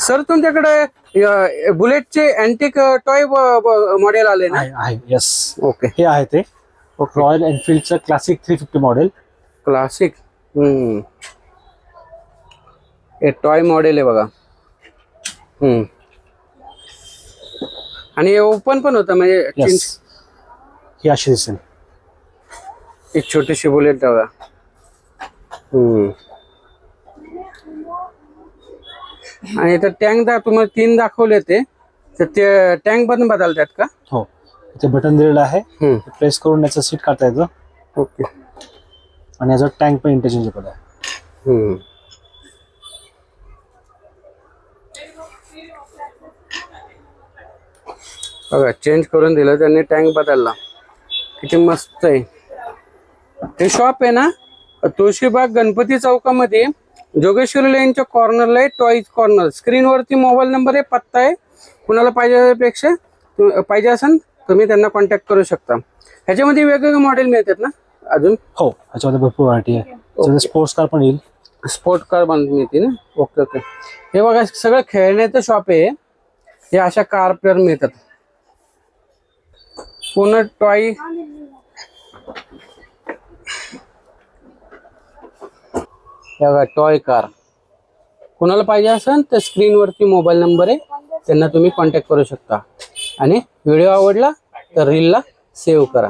Sir तुमच्याकडे बुलेटचे antique toy model आले ना? आहे यस. ओके. हे आहे ते रॉयल एनफिल्डचं क्लासिक 350 मॉडेल. क्लासिक. हे टॉय मॉडेल आहे बघा. आणि ओपन पण होतं म्हणजे यस. ही अशी दिसेल. एक छोटीशी बुलेट बघा. आणि इथं टँक तुम्हाला 3 दाखवले ते टँक पण बदलतात का? हो. इथे बटन दिलेलं आहे. प्रेस करून याचं सीट काढता येतं. ओके. आणि याचा टँक पण इंटरचेंजेबल आहे. बघा चेंज करून दिलं त्यांनी, टँक बदलला. किती मस्त आहे. हे शॉप आहे ना तुळशीबाग गणपती चौकामध्ये जोगेश्वरी लाईनच्या कॉर्नरला आहे. Toys corner. स्क्रीनवरती मोबाईल नंबर आहे, पत्ता आहे. कुणाला पाहिजे असेल तुम्ही त्यांना कॉन्टॅक्ट करू शकता. ह्याच्यामध्ये वेगवेगळे मॉडेल मिळतात ना अजून? हो, ह्याच्यामध्ये भरपूर व्हरायटी आहे. स्पोर्ट्स कार पण येईल. स्पोर्ट कार पण मिळते ना? Okay okay. हे बघा सगळं खेळण्याचं शॉप आहे. हे अशा कार पेअर मिळतात. पूर्ण टॉय. बघा टॉय कार. कुणाला पाहिजे असेल तर स्क्रीनवरती मोबाईल नंबर आहे, त्यांना तुम्ही कॉन्टॅक्ट करू शकता. आणि व्हिडिओ आवडला तर रीलला सेव्ह करा.